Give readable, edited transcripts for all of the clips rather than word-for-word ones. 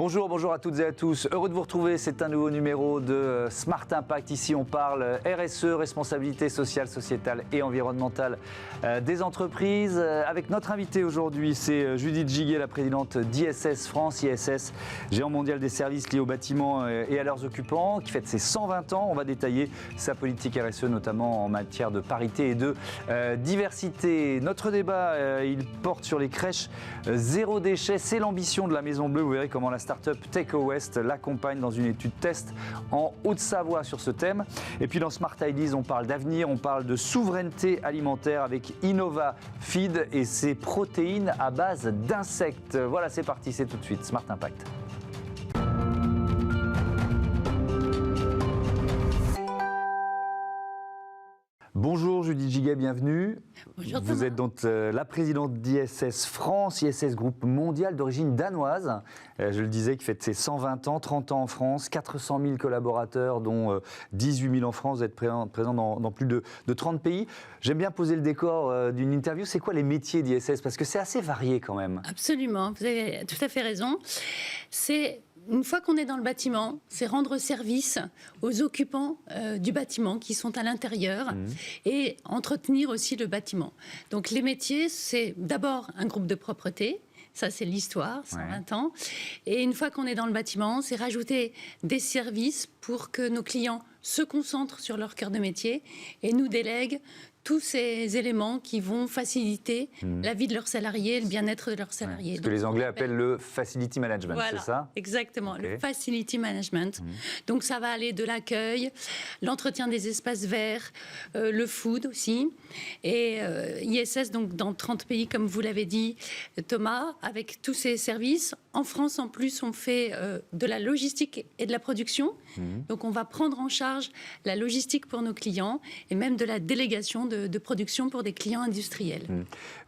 Bonjour à toutes et à tous. Heureux de vous retrouver. C'est un nouveau numéro de Smart Impact. Ici, on parle RSE, responsabilité sociale, sociétale et environnementale des entreprises. Avec notre invitée aujourd'hui, c'est Judith Giguet, la présidente d'ISS France. ISS, géant mondial des services liés aux bâtiments et à leurs occupants, qui fête ses 120 ans. On va détailler sa politique RSE, notamment en matière de parité et de diversité. Notre débat, il porte sur les crèches zéro déchet. C'est l'ambition de la Maison Bleue. Vous verrez comment la start-up TechOwest l'accompagne dans une étude test en Haute-Savoie sur ce thème. Et puis dans Smart Ideas, on parle d'avenir, on parle de souveraineté alimentaire avec Innova Feed et ses protéines à base d'insectes. Voilà, c'est parti, c'est tout de suite Smart Impact. Bonjour Judith Giguet, bienvenue. Bonjour Thomas. Vous êtes donc la présidente d'ISS France, ISS Groupe mondial d'origine danoise. Je le disais, qui fête ses 120 ans, 30 ans en France, 400 000 collaborateurs, dont 18 000 en France. Vous êtes présent dans plus de 30 pays. J'aime bien poser le décor d'une interview. C'est quoi les métiers d'ISS? Parce que c'est assez varié quand même. Absolument, vous avez tout à fait raison. C'est... Une fois qu'on est dans le bâtiment, c'est rendre service aux occupants du bâtiment qui sont à l'intérieur et entretenir aussi le bâtiment. Donc les métiers, c'est d'abord un groupe de propreté. Ça, c'est l'histoire, 120 ans. Et une fois qu'on est dans le bâtiment, c'est rajouter des services pour que nos clients se concentrent sur leur cœur de métier et nous délèguent tous ces éléments qui vont faciliter la vie de leurs salariés, le bien-être de leurs salariés. Ce que les Anglais appellent le facility management, voilà, c'est ça? Exactement, okay. Le facility management. Donc ça va aller de l'accueil, l'entretien des espaces verts, le food aussi. Et ISS, donc dans 30 pays, comme vous l'avez dit, Thomas, avec tous ces services. En France, en plus, on fait de la logistique et de la production. Donc on va prendre en charge la logistique pour nos clients et même de la délégation de production pour des clients industriels.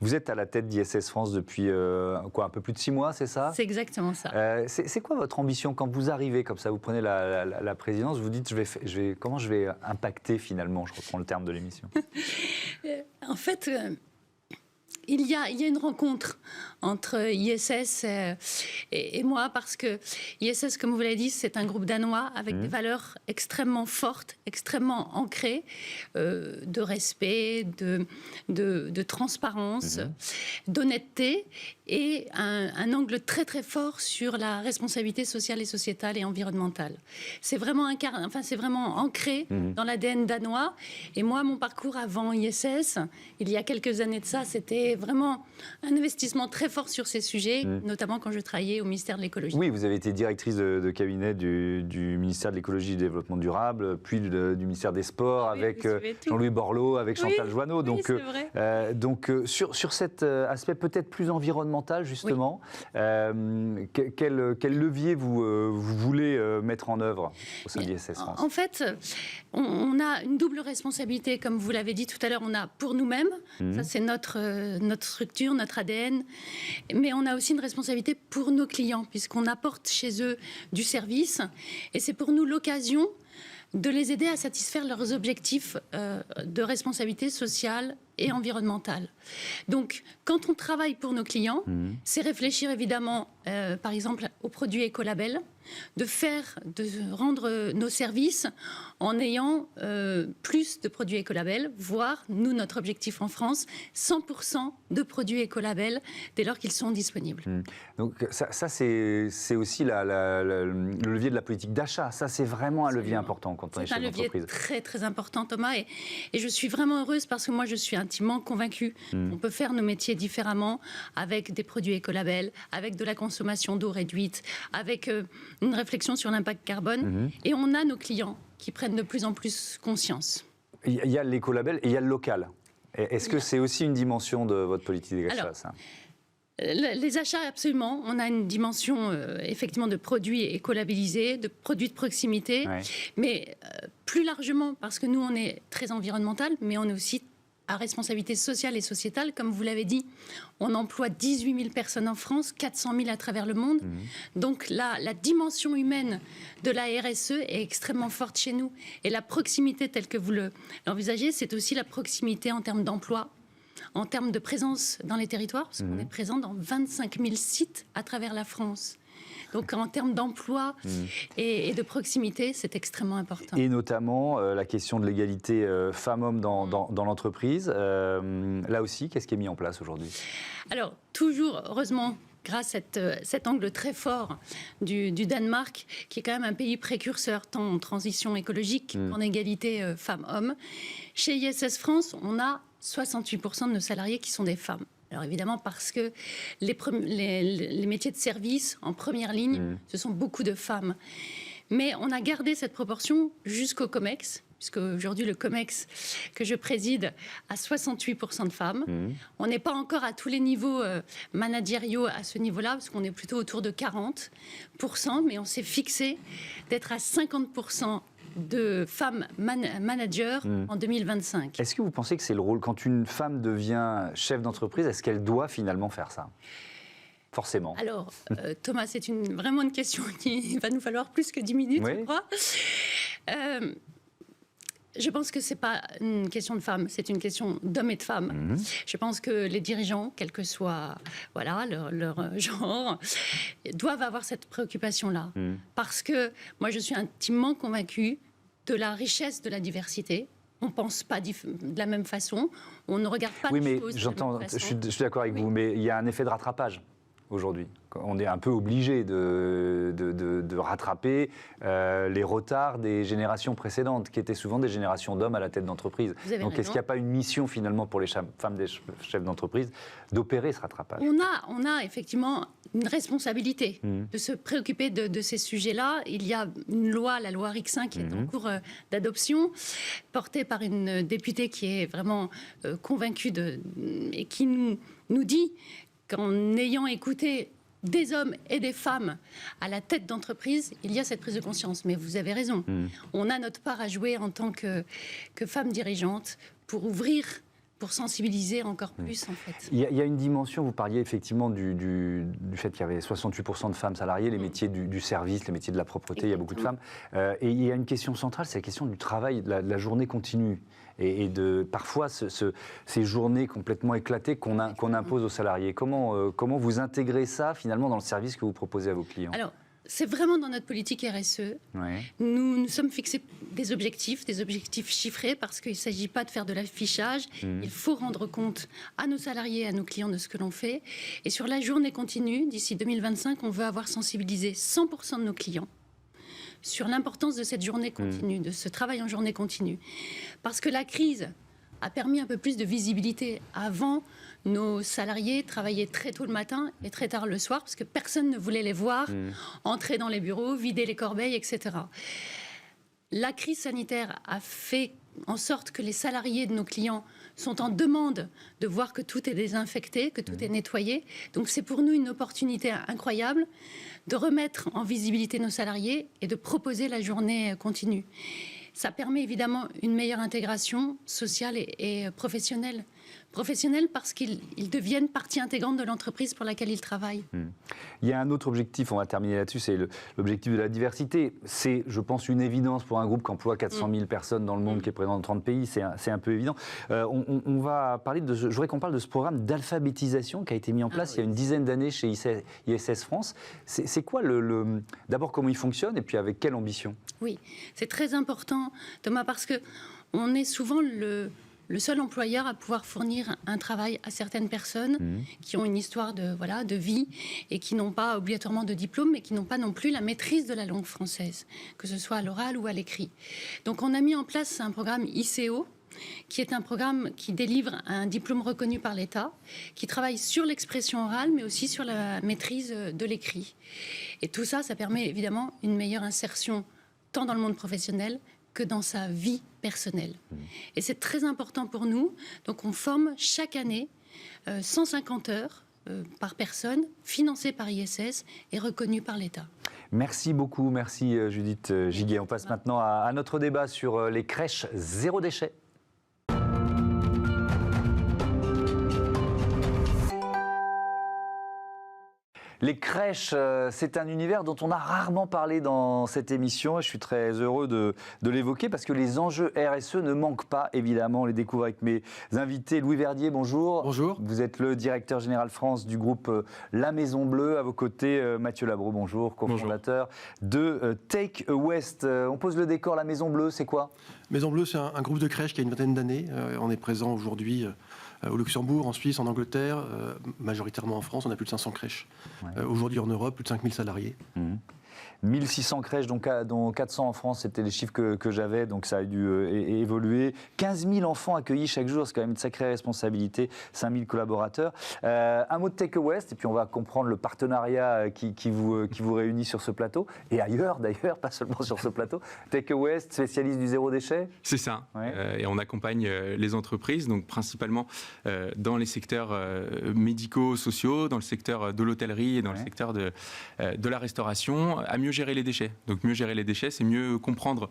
Vous êtes à la tête d'ISS France depuis un peu plus de 6 mois, c'est ça? C'est exactement ça. C'est quoi votre ambition quand vous arrivez comme ça, vous prenez la présidence, vous dites comment je vais impacter finalement, je reprends le terme de l'émission. En fait, il y a une rencontre entre ISS et moi, parce que ISS, comme vous l'avez dit, c'est un groupe danois avec des valeurs extrêmement fortes, extrêmement ancrées, de respect, de transparence, d'honnêteté, et un angle très très fort sur la responsabilité sociale et sociétale et environnementale. C'est vraiment ancré dans l'ADN danois. Et moi, mon parcours avant ISS, il y a quelques années de ça, c'était vraiment un investissement très fort sur ces sujets, notamment quand je travaillais au ministère de l'écologie. Oui, vous avez été directrice de cabinet du ministère de l'écologie et du développement durable, puis du ministère des Sports, avec Jean-Louis Borloo, avec Chantal Joanneau. Donc, sur cet aspect peut-être plus environnemental, justement, quel levier vous voulez mettre en œuvre au sein d'ISS France? En fait, on a une double responsabilité, comme vous l'avez dit tout à l'heure. On a pour nous-mêmes, ça c'est notre structure, notre ADN, mais on a aussi une responsabilité pour nos clients, puisqu'on apporte chez eux du service, et c'est pour nous l'occasion de les aider à satisfaire leurs objectifs de responsabilité sociale et environnementale. Donc, quand on travaille pour nos clients, c'est réfléchir évidemment, par exemple, aux produits écolabels, de rendre nos services en ayant plus de produits écolabels, voire, nous, notre objectif en France, 100% de produits écolabels dès lors qu'ils sont disponibles. Donc ça c'est aussi le levier de la politique d'achat. Ça, c'est vraiment un levier important quand on est chef d'entreprise. C'est un levier très très important, Thomas, et je suis vraiment heureuse parce que moi, je suis intimement convaincue qu'on peut faire nos métiers différemment avec des produits écolabels, avec de la consommation d'eau réduite, avec une réflexion sur l'impact carbone, et on a nos clients qui prennent de plus en plus conscience. Il y a l'écolabel et il y a le local. Est-ce que c'est aussi une dimension de votre politique d'achat, ça? Les achats, absolument. On a une dimension, effectivement, de produits écolabellisés, de produits de proximité, mais plus largement, parce que nous, on est très environnemental, mais on est aussi à responsabilité sociale et sociétale. Comme vous l'avez dit, on emploie 18 000 personnes en France, 400 000 à travers le monde. Donc la dimension humaine de la RSE est extrêmement forte chez nous. Et la proximité telle que vous l'envisagez, c'est aussi la proximité en termes d'emploi, en termes de présence dans les territoires, parce qu'on est présent dans 25 000 sites à travers la France. Donc en termes d'emploi et de proximité, c'est extrêmement important. Et notamment la question de l'égalité femmes-hommes dans l'entreprise. Là aussi, qu'est-ce qui est mis en place aujourd'hui? Alors, toujours, heureusement, grâce à cet angle très fort du Danemark, qui est quand même un pays précurseur tant en transition écologique qu'en égalité femmes-hommes. Chez ISS France, on a 68% de nos salariés qui sont des femmes. Alors évidemment parce que les métiers de service en première ligne, ce sont beaucoup de femmes. Mais on a gardé cette proportion jusqu'au COMEX, puisque aujourd'hui le COMEX que je préside a 68% de femmes. On n'est pas encore à tous les niveaux managériaux à ce niveau-là, parce qu'on est plutôt autour de 40%, mais on s'est fixé d'être à 50% de femmes managers en 2025. Est-ce que vous pensez que c'est le rôle, quand une femme devient chef d'entreprise, est-ce qu'elle doit finalement faire ça ? Forcément. Alors, Thomas, c'est vraiment une question qui va nous falloir plus que 10 minutes, je crois. Je pense que ce n'est pas une question de femmes, c'est une question d'hommes et de femmes. Je pense que les dirigeants, quel que soit leur genre, doivent avoir cette préoccupation-là. Parce que moi, je suis intimement convaincue de la richesse de la diversité. On ne pense pas de la même façon, on ne regarde pas les choses de la même façon. Je suis d'accord avec vous, mais il y a un effet de rattrapage aujourd'hui. On est un peu obligé de rattraper les retards des générations précédentes, qui étaient souvent des générations d'hommes à la tête d'entreprise. Donc est-ce qu'il n'y a pas une mission finalement pour les femmes des chefs d'entreprise d'opérer ce rattrapage? On a effectivement une responsabilité de se préoccuper de ces sujets-là. Il y a une loi, la loi RIC5, qui est en cours d'adoption, portée par une députée qui est vraiment convaincue et qui nous dit qu'en ayant écouté des hommes et des femmes à la tête d'entreprise, il y a cette prise de conscience. Mais vous avez raison, on a notre part à jouer en tant que femmes dirigeantes pour ouvrir, pour sensibiliser encore plus en fait. Il y a une dimension, vous parliez effectivement du fait qu'il y avait 68% de femmes salariées, les métiers du service, les métiers de la propreté, il y a beaucoup de femmes. Et il y a une question centrale, c'est la question du travail, de la journée continue. Et de parfois ces journées complètement éclatées qu'on impose aux salariés. Comment vous intégrez ça finalement dans le service que vous proposez à vos clients? Alors, c'est vraiment dans notre politique RSE. Nous sommes fixés des objectifs chiffrés, parce qu'il ne s'agit pas de faire de l'affichage. Il faut rendre compte à nos salariés, à nos clients de ce que l'on fait. Et sur la journée continue, d'ici 2025, on veut avoir sensibilisé 100% de nos clients sur l'importance de cette journée continue, de ce travail en journée continue. Parce que la crise a permis un peu plus de visibilité. Avant, nos salariés travaillaient très tôt le matin et très tard le soir, parce que personne ne voulait les voir entrer dans les bureaux, vider les corbeilles, etc. La crise sanitaire a fait en sorte que les salariés de nos clients sont en demande de voir que tout est désinfecté, que tout est nettoyé. Donc c'est pour nous une opportunité incroyable de remettre en visibilité nos salariés et de proposer la journée continue. Ça permet évidemment une meilleure intégration sociale et professionnelle. Professionnels parce qu'ils deviennent partie intégrante de l'entreprise pour laquelle ils travaillent. Il y a un autre objectif, on va terminer là-dessus, c'est l'objectif de la diversité. C'est, je pense, une évidence pour un groupe qui emploie 400 000 personnes dans le monde, qui est présent dans 30 pays, c'est un peu évident. On va parler je voudrais qu'on parle de ce programme d'alphabétisation qui a été mis en place il y a une dizaine d'années chez ISS France. C'est quoi d'abord comment il fonctionne et puis avec quelle ambition? Oui, c'est très important, Thomas, parce qu'on est souvent le seul employeur à pouvoir fournir un travail à certaines personnes qui ont une histoire de vie et qui n'ont pas obligatoirement de diplôme, mais qui n'ont pas non plus la maîtrise de la langue française, que ce soit à l'oral ou à l'écrit. Donc on a mis en place un programme ICO, qui est un programme qui délivre un diplôme reconnu par l'État, qui travaille sur l'expression orale, mais aussi sur la maîtrise de l'écrit. Et tout ça, ça permet évidemment une meilleure insertion, tant dans le monde professionnel que dans sa vie personnelle. Et c'est très important pour nous. Donc on forme chaque année 150 heures par personne, financées par ISS et reconnues par l'État. Merci beaucoup, merci Judith Giguet. On passe maintenant à notre débat sur les crèches zéro déchet. Les crèches, c'est un univers dont on a rarement parlé dans cette émission et je suis très heureux de l'évoquer parce que les enjeux RSE ne manquent pas, évidemment. On les découvre avec mes invités. Louis Verdier, bonjour. Bonjour. Vous êtes le directeur général France du groupe La Maison Bleue. À vos côtés, Mathieu Labro, bonjour, cofondateur de Take a West. On pose le décor, La Maison Bleue, c'est quoi ? Maison Bleue, c'est un groupe de crèches qui a une vingtaine d'années. On est présent aujourd'hui au Luxembourg, en Suisse, en Angleterre, majoritairement en France. On a plus de 500 crèches. Ouais. Aujourd'hui en Europe, plus de 5000 salariés. 1600 crèches, dont 400 en France, c'était les chiffres que j'avais, donc ça a dû évoluer. 15 000 enfants accueillis chaque jour, c'est quand même une sacrée responsabilité, 5 000 collaborateurs. Un mot de Take a West, et puis on va comprendre le partenariat qui vous réunit sur ce plateau, et ailleurs d'ailleurs, pas seulement sur ce plateau. Take a West, spécialiste du zéro déchet ? C'est ça, ouais. Et on accompagne les entreprises, donc principalement dans les secteurs médicaux, sociaux, dans le secteur de l'hôtellerie et dans le secteur de la restauration, à mieux gérer les déchets. Donc mieux gérer les déchets, c'est mieux comprendre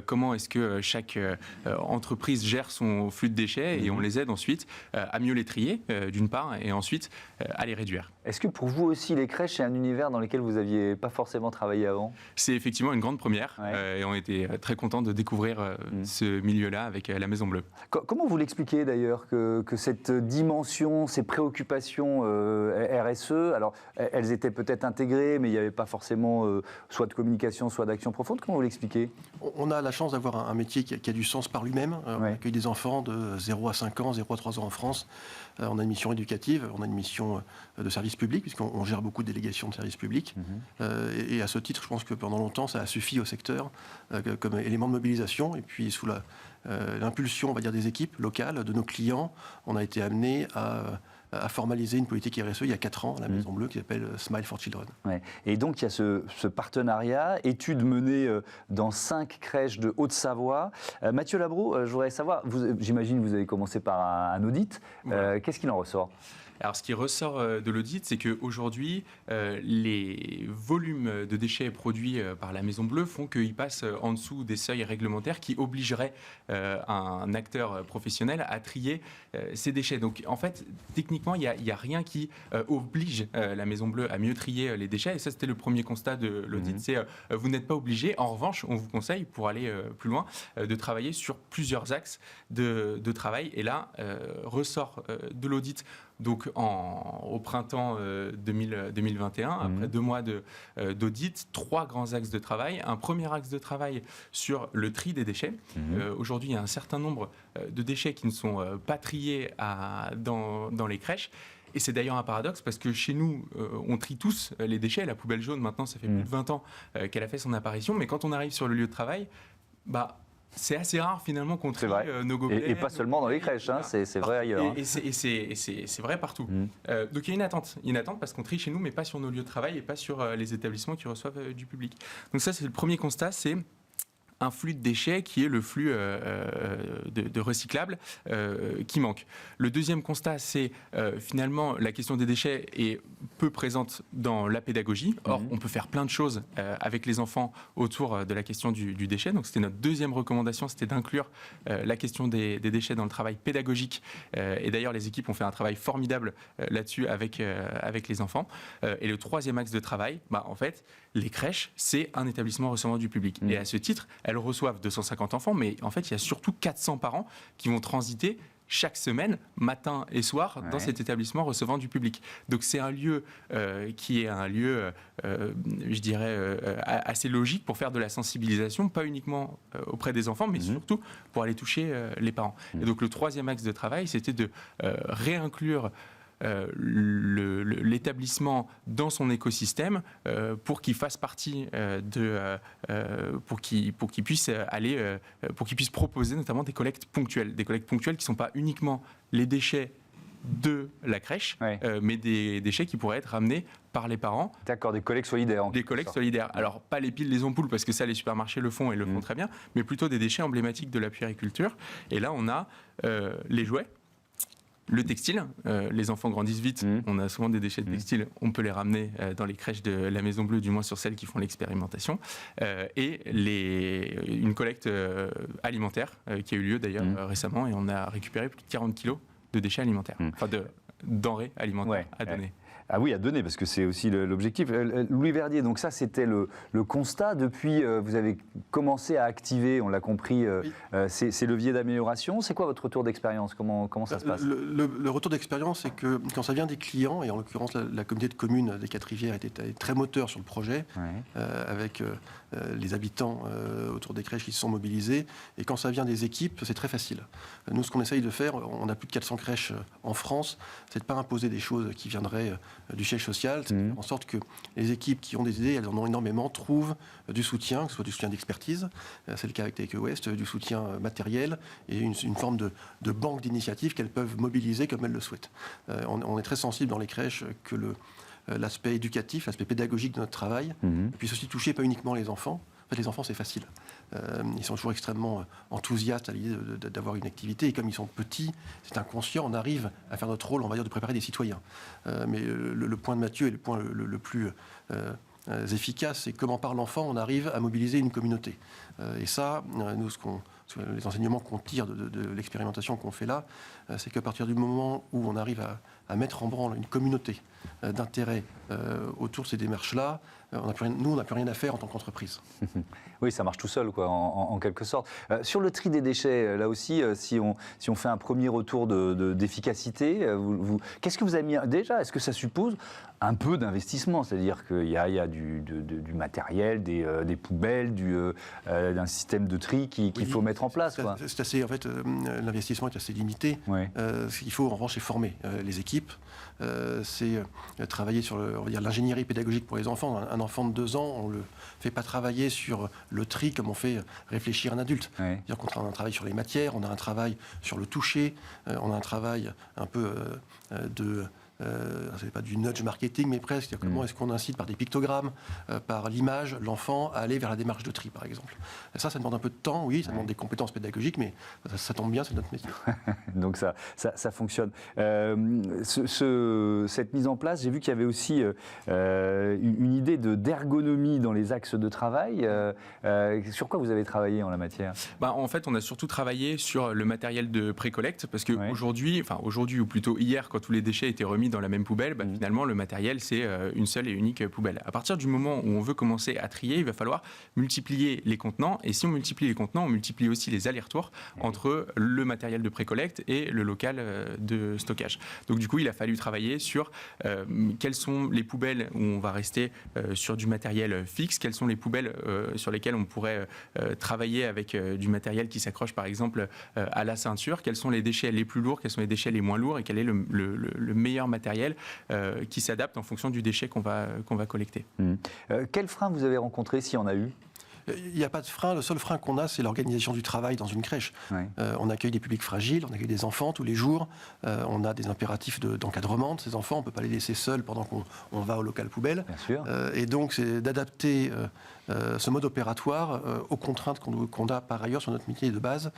comment est-ce que chaque entreprise gère son flux de déchets et on les aide ensuite à mieux les trier d'une part et ensuite à les réduire. Est-ce que pour vous aussi les crèches c'est un univers dans lequel vous n'aviez pas forcément travaillé avant ? C'est effectivement une grande première et on était très contents de découvrir ce milieu-là avec la Maison Bleue. Comment vous l'expliquez d'ailleurs que cette dimension, ces préoccupations RSE, alors elles étaient peut-être intégrées mais il n'y avait pas forcément soit de communication, soit d'action profonde. Comment vous l'expliquez ? On a la chance d'avoir un métier qui a du sens par lui-même. On accueille des enfants de 0 à 5 ans, 0 à 3 ans en France. On a une mission éducative, on a une mission de service public, puisqu'on gère beaucoup de délégations de service public. Et à ce titre, je pense que pendant longtemps, ça a suffi au secteur comme élément de mobilisation. Et puis, sous l'impulsion, on va dire, des équipes locales, de nos clients, on a été amené à formaliser une politique RSE il y a 4 ans à la Maison Bleue qui s'appelle Smile for Children. Ouais. Et donc il y a ce partenariat, étude menée dans 5 crèches de Haute-Savoie. Mathieu Labro, je voudrais savoir, j'imagine que vous avez commencé par un audit, qu'est-ce qu'il en ressort ? Alors, ce qui ressort de l'audit, c'est qu'aujourd'hui, les volumes de déchets produits par la Maison Bleue font qu'ils passent en dessous des seuils réglementaires qui obligeraient un acteur professionnel à trier ces déchets. Donc, en fait, techniquement, il n'y a rien qui oblige la Maison Bleue à mieux trier les déchets. Et ça, c'était le premier constat de l'audit. C'est vous n'êtes pas obligé. En revanche, on vous conseille, pour aller plus loin, de travailler sur plusieurs axes de travail. Et là, ressort de l'audit, donc au printemps 2021, après 2 mois d'audit, 3 grands axes de travail. Un premier axe de travail sur le tri des déchets. Aujourd'hui, il y a un certain nombre de déchets qui ne sont pas triés dans les crèches. Et c'est d'ailleurs un paradoxe parce que chez nous, on trie tous les déchets. La poubelle jaune, maintenant, ça fait plus de 20 ans qu'elle a fait son apparition. Mais quand on arrive sur le lieu de travail, c'est assez rare finalement qu'on trie nos gobelets. Et pas seulement dans les crèches, c'est vrai ailleurs. Et c'est vrai partout. Donc il y a une attente parce qu'on trie chez nous, mais pas sur nos lieux de travail et pas sur les établissements qui reçoivent du public. Donc ça, c'est le premier constat, c'est un flux de déchets qui est le flux de recyclables qui manque. Le deuxième constat, c'est finalement la question des déchets est peu présente dans la pédagogie. Or, on peut faire plein de choses avec les enfants autour de la question du déchet. Donc, c'était notre deuxième recommandation, c'était d'inclure la question des déchets dans le travail pédagogique. Et d'ailleurs, les équipes ont fait un travail formidable là-dessus avec les enfants. Et le troisième axe de travail, en fait, les crèches, c'est un établissement recevant du public. Et à ce titre, elles reçoivent 250 enfants, mais en fait, il y a surtout 400 parents qui vont transiter chaque semaine, matin et soir, dans cet établissement recevant du public. Donc c'est un lieu qui est un lieu, je dirais, assez logique pour faire de la sensibilisation, pas uniquement auprès des enfants, mais surtout pour aller toucher les parents. Et donc le troisième axe de travail, c'était de réinclure l'établissement dans son écosystème pour qu'il fasse partie pour qu'il puisse aller, pour qu'il puisse proposer notamment des collectes ponctuelles qui ne sont pas uniquement les déchets de la crèche, mais des déchets qui pourraient être ramenés par les parents. D'accord, des collectes solidaires. Des collectes solidaires. Alors, pas les piles, les ampoules, parce que ça, les supermarchés le font et le font très bien, mais plutôt des déchets emblématiques de la puériculture. Et là, on a les jouets, le textile, les enfants grandissent vite, on a souvent des déchets de textile, on peut les ramener dans les crèches de la Maison Bleue, du moins sur celles qui font l'expérimentation, et une collecte alimentaire qui a eu lieu d'ailleurs récemment, et on a récupéré plus de 40 kilos de déchets alimentaires, enfin de denrées alimentaires à donner. Ah oui, à donner, parce que c'est aussi l'objectif. Louis Verdier, donc ça c'était le constat. Depuis, vous avez commencé à activer, on l'a compris, ces leviers d'amélioration. C'est quoi votre retour d'expérience ? Comment ça se passe ? Le retour d'expérience, c'est que quand ça vient des clients, et en l'occurrence la communauté de communes des Quatre-Rivières était très moteur sur le projet, avec les habitants autour des crèches qui se sont mobilisés. Et quand ça vient des équipes, c'est très facile. Nous, ce qu'on essaye de faire, on a plus de 400 crèches en France, c'est de ne pas imposer des choses qui viendraient du siège social, c'est de faire en sorte que les équipes qui ont des idées, elles en ont énormément, trouvent du soutien, que ce soit du soutien d'expertise, c'est le cas avec Take West, du soutien matériel et une forme de banque d'initiatives qu'elles peuvent mobiliser comme elles le souhaitent. On est très sensible dans les crèches que l'aspect éducatif, l'aspect pédagogique de notre travail puisse aussi toucher pas uniquement les enfants. En fait, les enfants, c'est facile. Ils sont toujours extrêmement enthousiastes à l'idée d'avoir une activité. Et comme ils sont petits, c'est inconscient, on arrive à faire notre rôle, on va dire, de préparer des citoyens. Mais le point de Mathieu est le point le plus efficace, c'est comment par l'enfant, on arrive à mobiliser une communauté. Et ça, nous, les enseignements qu'on tire de l'expérimentation qu'on fait là, c'est qu'à partir du moment où on arrive à mettre en branle une communauté d'intérêt autour de ces démarches-là, nous, on n'a plus rien à faire en tant qu'entreprise. Oui, ça marche tout seul, quoi, en quelque sorte. Sur le tri des déchets, là aussi, si on fait un premier retour d'efficacité, qu'est-ce que vous avez mis déjà ? Est-ce que ça suppose un peu d'investissement ? C'est-à-dire qu'il y a du matériel, des poubelles, d'un système de tri qu'il faut mettre en place, quoi. C'est assez, en fait, l'investissement est assez limité. Ouais. Ce qu'il faut, en revanche, c'est former les équipes. C'est travailler sur l'ingénierie pédagogique pour les enfants. Un enfant de 2 ans, on ne le fait pas travailler sur le tri comme on fait réfléchir un adulte. Ouais. C'est-à-dire qu'on a un travail sur les matières, on a un travail sur le toucher, on a un travail un peu c'est pas du nudge marketing, mais presque. C'est-à-dire comment est-ce qu'on incite par des pictogrammes, par l'image, l'enfant à aller vers la démarche de tri, par exemple. Et ça demande un peu de temps, oui, ça demande des compétences pédagogiques, mais ça tombe bien, c'est notre métier. Donc ça fonctionne. Cette mise en place, j'ai vu qu'il y avait aussi une idée d'ergonomie dans les axes de travail. Sur quoi vous avez travaillé en la matière ? En fait, on a surtout travaillé sur le matériel de pré-collecte, parce qu'aujourd'hui, ou plutôt hier, quand tous les déchets étaient remis dans la même poubelle, finalement, le matériel, c'est une seule et unique poubelle. À partir du moment où on veut commencer à trier, il va falloir multiplier les contenants. Et si on multiplie les contenants, on multiplie aussi les allers-retours entre le matériel de pré-collecte et le local de stockage. Donc, du coup, il a fallu travailler sur quelles sont les poubelles où on va rester sur du matériel fixe, quelles sont les poubelles sur lesquelles on pourrait travailler avec du matériel qui s'accroche, par exemple, à la ceinture, quels sont les déchets les plus lourds, quels sont les déchets les moins lourds et quel est le meilleur matériel qui s'adapte en fonction du déchet qu'on va collecter. Quel frein vous avez rencontré, s'il y en a eu ? Il n'y a pas de frein. Le seul frein qu'on a, c'est l'organisation du travail dans une crèche. Ouais. On accueille des publics fragiles, on accueille des enfants tous les jours. On a des impératifs d'encadrement de ces enfants. On ne peut pas les laisser seuls pendant qu'on va au local poubelle. Bien sûr. Et donc, c'est d'adapter ce mode opératoire aux contraintes qu'on a par ailleurs sur notre métier de base,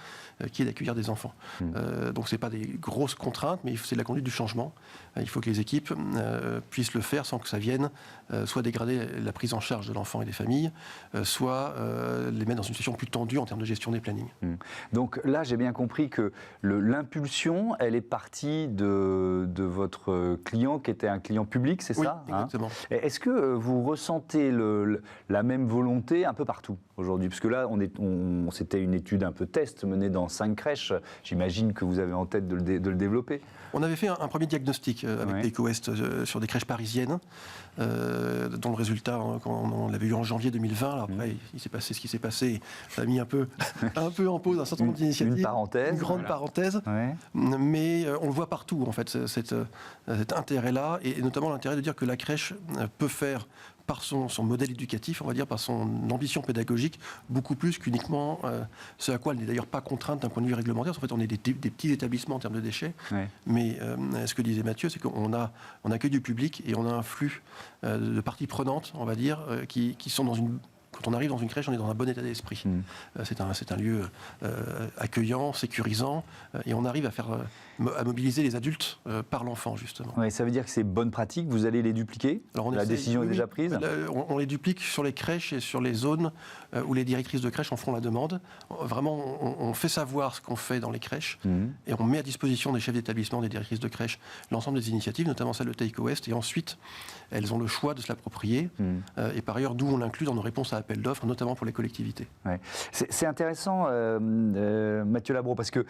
qui est d'accueillir des enfants. Donc, ce n'est pas des grosses contraintes, mais c'est de la conduite du changement. Il faut que les équipes puissent le faire sans que ça vienne soit dégrader la prise en charge de l'enfant et des familles, soit les mettre dans une situation plus tendue en termes de gestion des plannings. Donc là, j'ai bien compris que l'impulsion, elle est partie de votre client qui était un client public, c'est ça ? Oui, exactement. Est-ce que vous ressentez la même volonté un peu partout aujourd'hui ? Parce que là, c'était une étude un peu test menée dans 5 crèches. J'imagine que vous avez en tête de le développer. On avait fait un premier diagnostic avec Take West sur des crèches parisiennes, dont le résultat, on l'avait eu en janvier 2020. Alors après, il s'est passé ce qui s'est passé. Ça a mis un peu en pause un certain nombre d'initiatives. Une grande parenthèse. Ouais. Mais on le voit partout, en fait, cet intérêt-là, et notamment l'intérêt de dire que la crèche peut faire, par son modèle éducatif, on va dire, par son ambition pédagogique, beaucoup plus qu'uniquement ce à quoi elle n'est d'ailleurs pas contrainte d'un point de vue réglementaire. En fait, on est des petits établissements en termes de déchets, mais ce que disait Mathieu, c'est qu'on accueille du public et on a un flux de parties prenantes, on va dire, qui sont dans une quand on arrive dans une crèche, on est dans un bon état d'esprit. C'est un lieu accueillant, sécurisant, et on arrive à mobiliser les adultes par l'enfant, justement. Ouais, ça veut dire que ces bonnes pratiques, vous allez les dupliquer? La décision est déjà prise? On les duplique sur les crèches et sur les zones où les directrices de crèche en font la demande. Vraiment, on fait savoir ce qu'on fait dans les crèches et on met à disposition des chefs d'établissement, des directrices de crèche, l'ensemble des initiatives, notamment celle de Take West, et ensuite, elles ont le choix de se l'approprier. Et par ailleurs, d'où on l'inclut dans nos réponses à appel d'offres, notamment pour les collectivités. Ouais. C'est intéressant, Mathieu Labro, parce que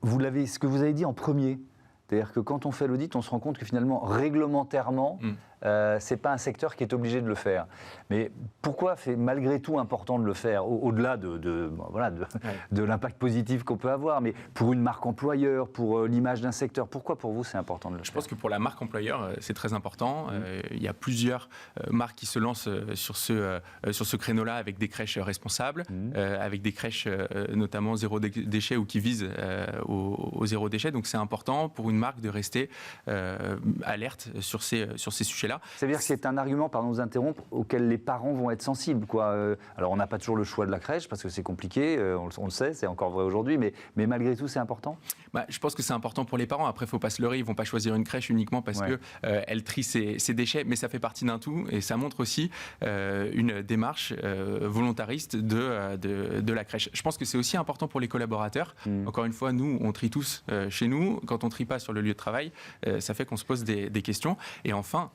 ce que vous avez dit en premier, c'est-à-dire que quand on fait l'audit, on se rend compte que finalement, réglementairement, c'est pas un secteur qui est obligé de le faire. Mais pourquoi c'est malgré tout important de le faire, au-delà de l'impact positif qu'on peut avoir, mais pour une marque employeur, pour l'image d'un secteur, pourquoi pour vous c'est important de le faire? Je pense que pour la marque employeur, c'est très important. Il y a plusieurs marques qui se lancent sur ce créneau-là avec des crèches responsables, avec des crèches notamment zéro déchet ou qui visent au zéro déchet. Donc c'est important pour une marque de rester alerte sur ces sujets-là. Ça veut dire que c'est un argument, pardon de vous interrompre, auquel les parents vont être sensibles, quoi. Alors on n'a pas toujours le choix de la crèche parce que c'est compliqué, on le sait, c'est encore vrai aujourd'hui, mais malgré tout c'est important. Je pense que c'est important pour les parents. Après, il ne faut pas se leurrer, ils ne vont pas choisir une crèche uniquement parce qu'elle trie ses déchets, mais ça fait partie d'un tout et ça montre aussi une démarche volontariste de la crèche. Je pense que c'est aussi important pour les collaborateurs. Encore une fois, nous, on trie tous chez nous. Quand on ne trie pas sur le lieu de travail, ça fait qu'on se pose des questions. Et enfin,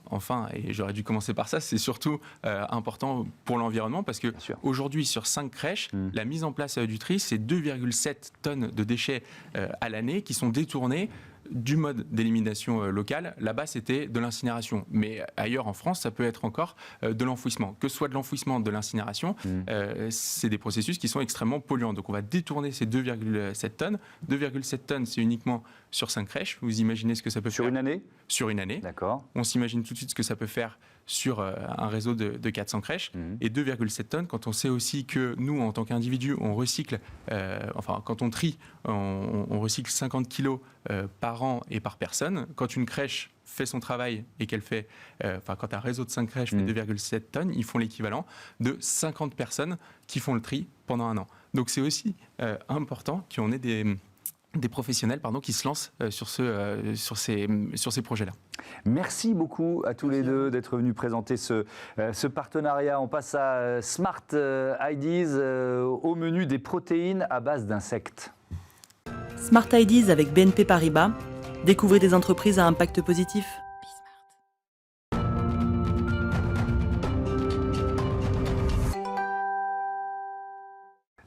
et j'aurais dû commencer par ça, c'est surtout important pour l'environnement parce que aujourd'hui, sur 5 crèches, la mise en place du tri, c'est 2,7 tonnes de déchets à l'année qui sont détournés du mode d'élimination locale. Là-bas, c'était de l'incinération. Mais ailleurs en France, ça peut être encore de l'enfouissement. Que ce soit de l'enfouissement, de l'incinération, c'est des processus qui sont extrêmement polluants. Donc on va détourner ces 2,7 tonnes. 2,7 tonnes, c'est uniquement sur 5 crèches. Vous imaginez ce que ça peut faire? Sur une année? Sur une année. D'accord. On s'imagine tout de suite ce que ça peut faire sur un réseau de 400 crèches. Et 2,7 tonnes, quand on sait aussi que nous, en tant qu'individus, on recycle, quand on trie, on recycle 50 kilos par an et par personne. Quand une crèche fait son travail et qu'elle fait, quand un réseau de 5 crèches fait 2,7 tonnes, ils font l'équivalent de 50 personnes qui font le tri pendant un an. Donc c'est aussi important qu'on ait des professionnels qui se lancent sur ces projets-là. Merci beaucoup à tous les deux d'être venus présenter ce partenariat. On passe à Smart Ideas, au menu des protéines à base d'insectes. Smart Ideas avec BNP Paribas. Découvrez des entreprises à impact positif.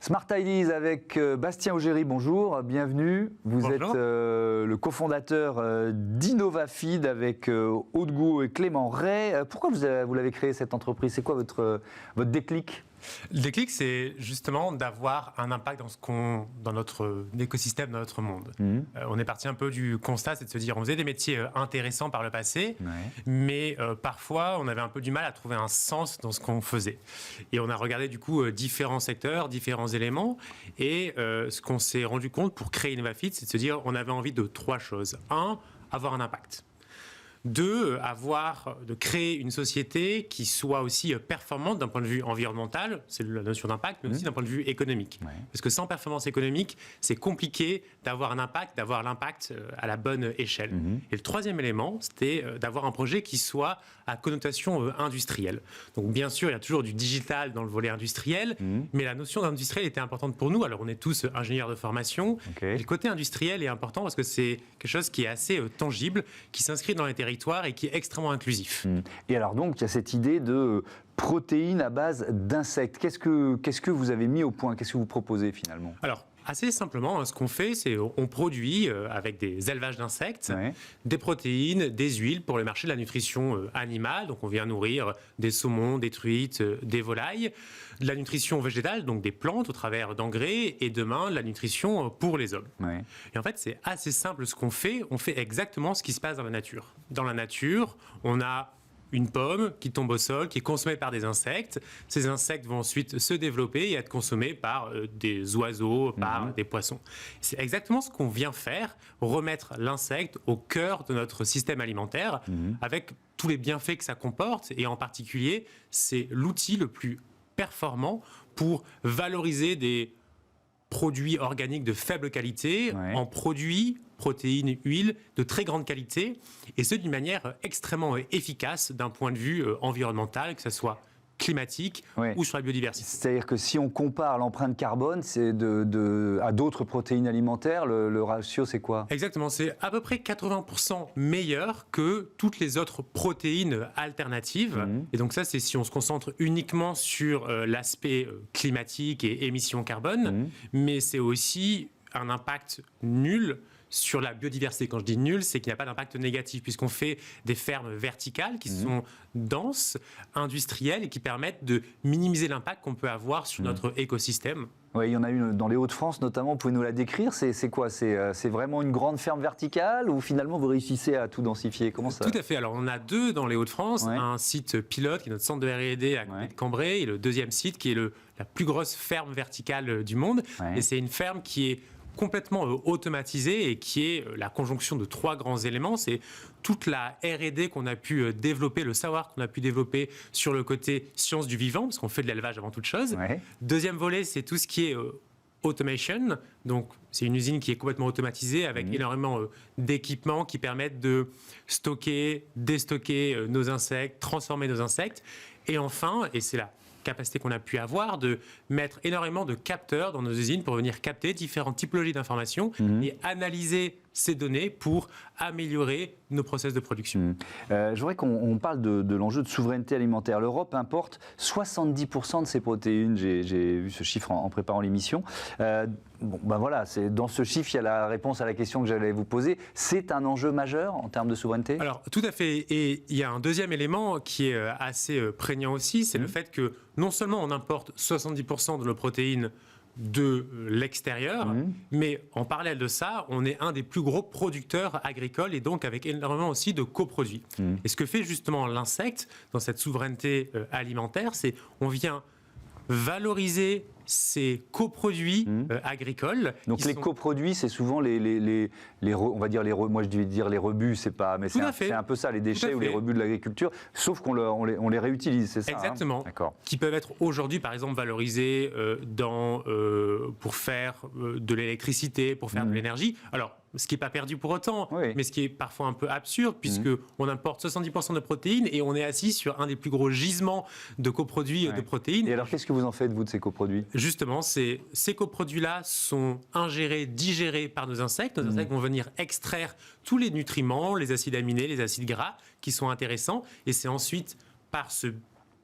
Smart Ideas avec Bastien Augéry, bonjour, bienvenue. Vous êtes le cofondateur d'InnovaFeed avec Aude et Clément Ray. Pourquoi vous l'avez créé cette entreprise? C'est quoi votre déclic? Le déclic, c'est justement d'avoir un impact dans notre écosystème, dans notre monde. On est parti un peu du constat, c'est de se dire on faisait des métiers intéressants par le passé, mais parfois on avait un peu du mal à trouver un sens dans ce qu'on faisait. Et on a regardé du coup différents secteurs, différents éléments, et ce qu'on s'est rendu compte pour créer InnovaFeed, c'est de se dire on avait envie de 3 choses. 1, avoir un impact. 2, de créer une société qui soit aussi performante d'un point de vue environnemental, c'est la notion d'impact, mais aussi d'un point de vue économique. Parce que sans performance économique, c'est compliqué d'avoir un impact, d'avoir l'impact à la bonne échelle. Et le 3e élément, c'était d'avoir un projet qui soit à connotation industrielle. Donc bien sûr, il y a toujours du digital dans le volet industriel, mais la notion d'industriel était importante pour nous. Alors on est tous ingénieurs de formation, et le côté industriel est important parce que c'est quelque chose qui est assez tangible, qui s'inscrit dans les territoires et qui est extrêmement inclusif. Et alors donc, il y a cette idée de protéines à base d'insectes. Qu'est-ce que vous avez mis au point? Qu'est-ce que vous proposez finalement? Alors, assez simplement, ce qu'on fait, c'est on produit avec des élevages d'insectes, des protéines, des huiles pour le marché de la nutrition animale. Donc on vient nourrir des saumons, des truites, des volailles. De la nutrition végétale, donc des plantes au travers d'engrais, et demain, de la nutrition pour les hommes. Et en fait, c'est assez simple ce qu'on fait. On fait exactement ce qui se passe dans la nature. Dans la nature, on a une pomme qui tombe au sol, qui est consommée par des insectes. Ces insectes vont ensuite se développer et être consommés par des oiseaux, par des poissons. C'est exactement ce qu'on vient faire, remettre l'insecte au cœur de notre système alimentaire, avec tous les bienfaits que ça comporte. Et en particulier, c'est l'outil le plus performants pour valoriser des produits organiques de faible qualité en produits, protéines, huiles de très grande qualité, et ce d'une manière extrêmement efficace d'un point de vue environnemental, que ce soit climatique ou sur la biodiversité. C'est-à-dire que si on compare l'empreinte carbone à d'autres protéines alimentaires, le ratio c'est quoi? Exactement, c'est à peu près 80% meilleur que toutes les autres protéines alternatives. Et donc ça, c'est si on se concentre uniquement sur l'aspect climatique et émissions carbone, mais c'est aussi un impact nul sur la biodiversité. Quand je dis nul, c'est qu'il n'y a pas d'impact négatif, puisqu'on fait des fermes verticales qui sont denses, industrielles, et qui permettent de minimiser l'impact qu'on peut avoir sur notre écosystème. Oui, il y en a une dans les Hauts-de-France notamment, vous pouvez nous la décrire? C'est quoi? C'est vraiment une grande ferme verticale ou finalement vous réussissez à tout densifier? Comment ça? Tout à fait. Alors on a 2 dans les Hauts-de-France, un site pilote qui est notre centre de R&D à côté de Cambrai, et le deuxième site qui est la plus grosse ferme verticale du monde. Et c'est une ferme qui est complètement automatisée et qui est la conjonction de 3 grands éléments. C'est toute la R&D qu'on a pu développer, le savoir qu'on a pu développer sur le côté sciences du vivant, parce qu'on fait de l'élevage avant toute chose. Deuxième volet, c'est tout ce qui est automation. Donc, c'est une usine qui est complètement automatisée avec énormément d'équipements qui permettent de stocker, déstocker nos insectes, transformer nos insectes. Et enfin, et c'est la capacité qu'on a pu avoir, de mettre énormément de capteurs dans nos usines pour venir capter différentes typologies d'informations et analyser ces données pour améliorer nos process de production. Je voudrais qu'on parle de l'enjeu de souveraineté alimentaire. L'Europe importe 70% de ses protéines. J'ai vu ce chiffre en préparant l'émission. Voilà, dans ce chiffre, il y a la réponse à la question que j'allais vous poser. C'est un enjeu majeur en termes de souveraineté? Alors, tout à fait. Et il y a un deuxième élément qui est assez prégnant aussi, c'est le fait que non seulement on importe 70% de nos protéines de l'extérieur, mais en parallèle de ça, on est un des plus gros producteurs agricoles et donc avec énormément aussi de coproduits. Et ce que fait justement l'insecte dans cette souveraineté alimentaire, c'est on vient valoriser ces coproduits agricoles. Donc les coproduits, c'est souvent on va dire moi je vais dire les rebuts, c'est pas, mais c'est un peu ça, les déchets ou les rebuts de l'agriculture, sauf qu'on les réutilise, c'est ça? Exactement. D'accord. Qui peuvent être aujourd'hui, par exemple, valorisés pour faire de l'électricité, pour faire de l'énergie. Alors, ce qui n'est pas perdu pour autant, mais ce qui est parfois un peu absurde, puisqu'on importe 70% de protéines et on est assis sur un des plus gros gisements de coproduits de protéines. Et alors, qu'est-ce que vous en faites, vous, de ces coproduits? Justement, ces coproduits-là sont ingérés, digérés par nos insectes. Nos insectes vont venir extraire tous les nutriments, les acides aminés, les acides gras qui sont intéressants. Et c'est ensuite, par ce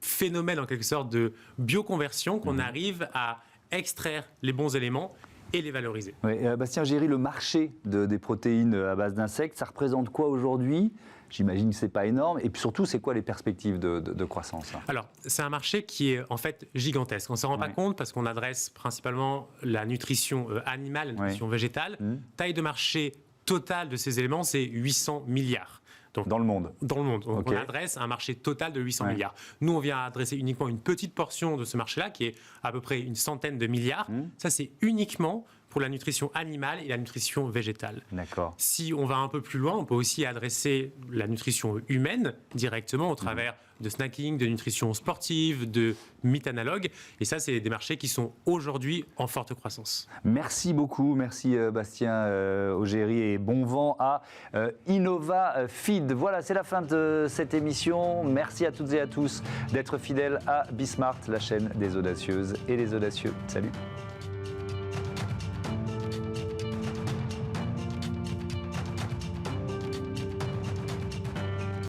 phénomène, en quelque sorte, de bioconversion, qu'on arrive à extraire les bons éléments et les valoriser. Bastien Géry, le marché des protéines à base d'insectes, ça représente quoi aujourd'hui? J'imagine que ce n'est pas énorme. Et puis surtout, c'est quoi les perspectives de croissance? Alors, c'est un marché qui est en fait gigantesque. On ne s'en rend pas compte parce qu'on adresse principalement la nutrition animale, la nutrition végétale. Taille de marché totale de ces éléments, c'est 800 milliards. Donc, dans le monde. Dans le monde. Donc, on adresse un marché total de 800 milliards. Nous, on vient adresser uniquement une petite portion de ce marché-là, qui est à peu près une centaine de milliards. Ça, c'est uniquement pour la nutrition animale et la nutrition végétale. D'accord. Si on va un peu plus loin, on peut aussi adresser la nutrition humaine directement au travers de snacking, de nutrition sportive, de mythes analogues. Et ça, c'est des marchés qui sont aujourd'hui en forte croissance. Merci beaucoup. Merci Bastien Géry et bon vent à Innova Feed. Voilà, c'est la fin de cette émission. Merci à toutes et à tous d'être fidèles à Bismart, la chaîne des audacieuses et des audacieux. Salut.